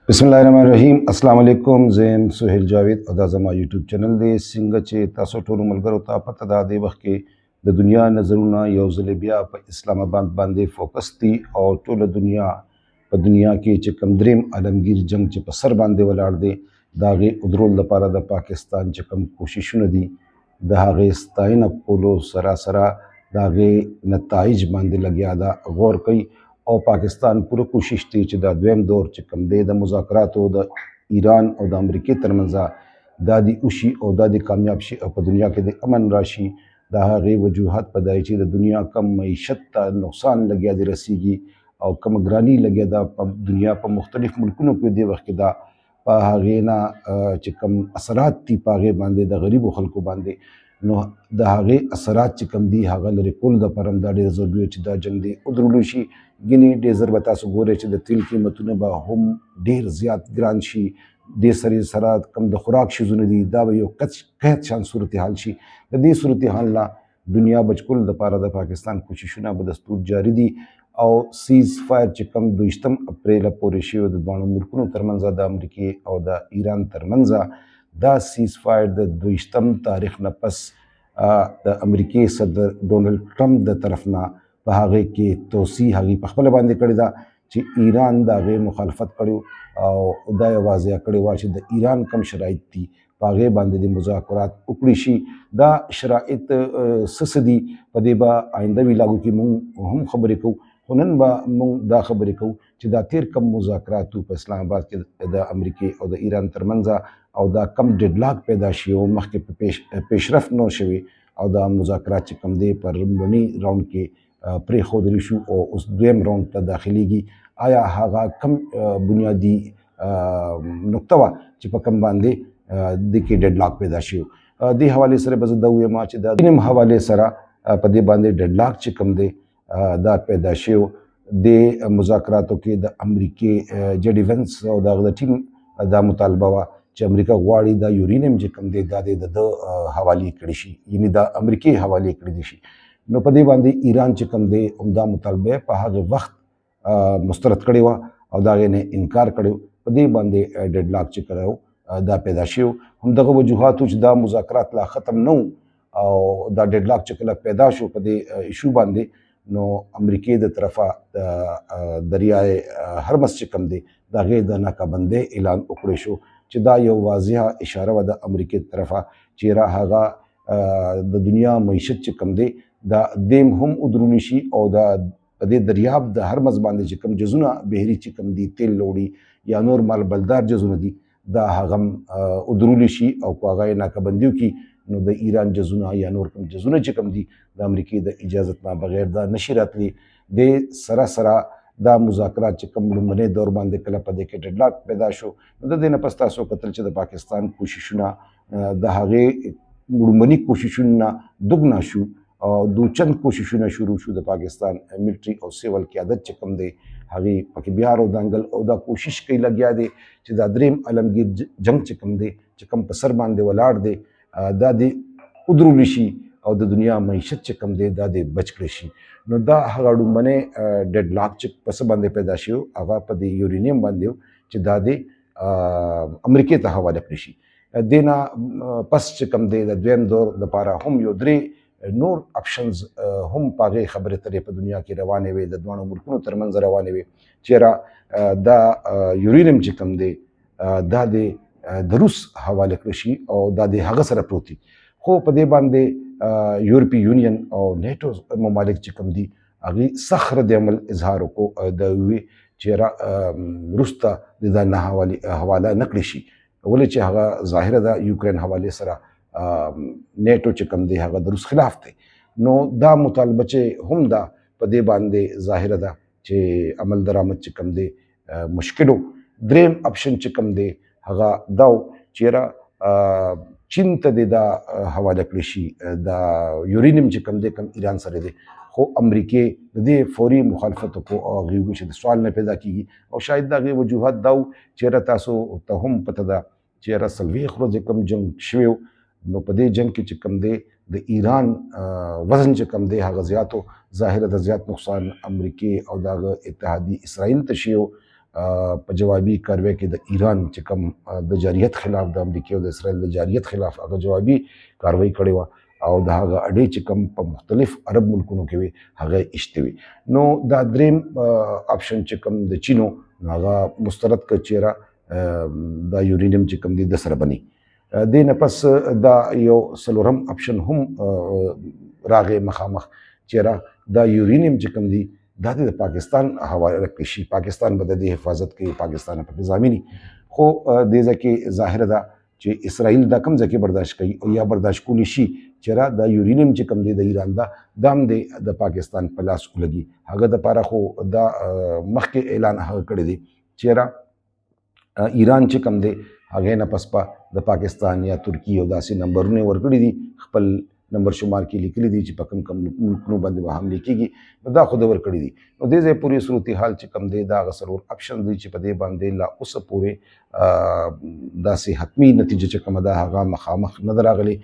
बिस्मिल्लाहिर्रहमानिर्रहीम। अस्सलाम वालेकुम। ज़ैम सुहेल जावेद अदा ज़मा यूट्यूब चैनल दे सिंग चे तासो टोलू मलगरो ता पता दा दे वक्त के द दुनिया नज़रुना यौ ज़ले बिया प इस्लामाबाद बांदे फोकस थी और टोल दुनिया के चे कम द्रेम आलमगीर जंग चे पसर बांदे वलाड़ दे दागे उदरोल दपारा द पाकिस्तान चे कम कोशिशुन दी दागे स्ताइन पोलो सरासरा दागे नताइज बांदे लग्या दा गौर कई और पाकिस्तान पूरा कोशिश थी कि द्वेम दौर चिकम दे द मुज़ाकरात द ईरान और द अमरीकी तरमंजा दादी उशी और दादी कामयाब शी और दुनिया के दे अमन राशि दागे वजूहत पदाई ची द दुनिया कम मीशत ता नुकसान लग्या दे रसीगी और कम ग्रानी लग्या दा दुनिया पर मुख्तलिफ मुल्कों के दे वक्त दा पागेना चिकम असरात थी पागे बांधे द गरीब खल्को बांधे नो द हागे असरात चिकम दी हागा लरे कुल द परम दा ढेर ज़रूरी ची दा जंग दे उदरुलुशी गिनी डेजर बता सो गोरे ची द तिल कीमतुने बा हम ढेर ज़्याद ग्रान शी दे सरी सरात कम द खुराक शिजुने दी दा यो कहत शान सूरत हाल शी द दे सूरत हाल ला दुनिया बचकुल द पारा द पाकिस्तान कोशिशुना बदस्तूर जारी दी और सीज़ फायर चिकम 2 अप्रैल पोरे शिव द बाणु मुल्कों तरमंजा द अमरीकी और द ईरान तरमंजा दा सीज़ फायर द 2 तारीख न पस द अमरीकी सदर डोनाल्ड ट्रम्प द तरफना पागे के तोसी हागी पखपल बांधे कड़ी दा ची ईरान दागे मुखालफत कड़ो और दा वाज़िया कड़ी वा ची द ईरान कम शराइत थी पागे बांधे दी मुज़ाकरात उकड़ीशी दा शराइत ससदी पदेबा आइंदा भी लागू की मुंग हम खबरें को हुनन बा मुंग दा खबरें को ची दा तेर कम मुज़ाकरात तो इस्लामाबाद के द अमरीकी और द ईरान तरमंजा और दा कम डेडलॉक पैदा शियो मख के पेशरफ नो शवे और दा मुज़ाकरात ची कम दे पर बनी राउंड के प्रे खोदरिशु और उस द्वेम राउंड तक दाखिलेगी आया हागा कम बुनियादी नुक्तवा चिपकम बांधे दिखे डेडलॉक पैदा शियो दे हवाले सर बज दउए माच दा दिन हवाले सरा पदे बांधे डेडलॉक चिकम दे दा पैदा शियो दे मुज़ाकरातों के द अमरीकी जे डिफेंस और दा टीम दा मुतालबा वा चे अमरीका ग्वाड़ी दा यूरेनियम चिकम दे दा दे द हवाली कड़ीशी यानी दा अमरीकी हवाली कड़ीशी नो पदे बांधे ईरान चिकम दे उमदा मुतालबे पहागे वक्त मुस्तरद करे वा और दागे ने इनकार करे पदे बांधे डेडलॉक चिकराओ दा पैदाशियो हम दगो वजूहात दा मुज़ाकरात ला ख़त्म नौ और दा डेडलॉक चिकला पैदाशो पदे इशू बांधे नो अमरीकी द तरफा दरियाए हरमस चिकम दे दागे दा नाकाबंदे ऐलान उकड़ेशो चिदा यो वाजिहा इशारा व द अमरीकी तरफा चेरा हागा द दुनिया मीशत चिकम दे दा देम हम उदरुनिशी और दा पदे दरियाब द हर मजबान चिकम जजुना बहरी चिकम दी तेल लोड़ी या नूर माल बलदार जजुना दी दा हगम उदरुलिशी और क्वागाए नाकाबंदियों की नो द ईरान जजुना या नूर कम जजुना चिकम दी द अमरीकी द इजाज़त ना बगैर दा नशीरत ली दे सरा दा मुज़ाकरात चिकम लुम्बने दौर बांधे कला पदे के डेडलॉक पैदाशो द देना पस्ता सो कतल च द पाकिस्तान कोशिशुना द हागे लुम्बनी कोशिशुना दुगना शू और दो चंद कोशिशुना शुरू शू द पाकिस्तान मिलिट्री और सिविल क़यादत चिकम दे हागे पके बिहार और दांगल और दा कोशिश कई लग्या दे च दा द्रेम आलमगीर जंग चिकम दे चिकम पसर बांधे वलाड़ दे दा दे उदरुलिशी और द दुनिया मीशत चिकम दे दा दे बचकड़ेशी नो दा हगाड़ू मने डेडलॉक चिक पस बांधे पैदाशियो आगा पदे यूरेनियम बांधे च दा दे अमरीकी ता हवाले कड़ेशी देना पस चिकम दे द द्वेम दौर द पारा हम यो द्रे नूर ऑप्शंस हम पागे खबर तरे पर दुनिया के रवाने वे दवानो मुल्कों तरमंज रवाने वे चेरा दा यूरेनियम चिकम दे दा दे दरुस हवाले कृषि और दा दे हगसर प्रोती खो पदे बांधे यूरोपीय यूनियन और नेटो ममालिक चिकम दी अगी सख्र दमल इजहार को दे चेरा रुस्ता दा ना हवाला नकलिशी बोले चे हगा ज़ाहिर दा यूक्रेन हवाले सरा नेटो चिकम दे हगा दरुस खिलाफ थे नो दा मुतालबा चे हम दा पदे बांधे ज़ाहिर दा चे अमल दरामद चिकम दे मुश्किलों द्रेम ऑप्शन चिकम दे हगा दाव चेरा चीन तदे दा हवाला कलिशी दा यूरेनियम चिकम दे कम ईरान सरे दे खो अमरीकी दे फौरी मुखालफत को और गीगू सवाल ने पैदा की और शायद दागे वजूहत दाव चेरा तासो तहम पता दा चेरा सलवी खरोज कम जंग शिव नो पदे जंग की चिकम दे द ईरान वजन चिकम दे हागा ज़्यादा ज़ाहिर द ज़्यादा नुकसान अमरीकी और दाग इत्तेहादी इसराइल तशियो په جوابي کاروي کې د ایران چې کوم د جارحیت خلاف د امریکا او د اسرائیل د جارحیت خلاف هغه جوابي کاروي کړې وه او د هغه اډې چې کوم په مختلف عرب ملکونو کې وي هغه ایشتې وي. نو دا دریم آپشن چې کوم د چینو هغه مسترد کړ چیرې دا یورینیم چې کوم دی د سره بني. دې نه پس دا یو څلورم آپشن هم راغی مخامخ چیرې دا یورینیم چې کوم دی دا د پاکستان حواله کړی شي، پاکستان به د دې حفاظت کوي، پاکستان په ضامني خو دې ځکه ظاهر ده چې اسرائیل دا کم ځکه برداشت کوي او یا برداشت کولی شي چیرې دا یورینیم چې کوم دی د ایران دا دام دی د پاکستان په لاس ولګي. هغه د پاره خو دا مخکې اعلان هغه کړی دی چیرې ایران چې کوم دی هغه نه پس د پاکستان یا ترکیه او داسې نمبرونه ورکړي دي، خپل نمبر شمار کې لیکلي دي چې په کوم کوم ملکونو باندې به حملې کیږي، نو دا خو د ورکړي دي. نو دې ځای پورې صورتحال چې کوم دی دا هغه څلور آپشن دی چې په دې باندې لا اوسه پورې داسې حتمي نتیجه چې کومه ده هغه مخامخ نه ده راغلې.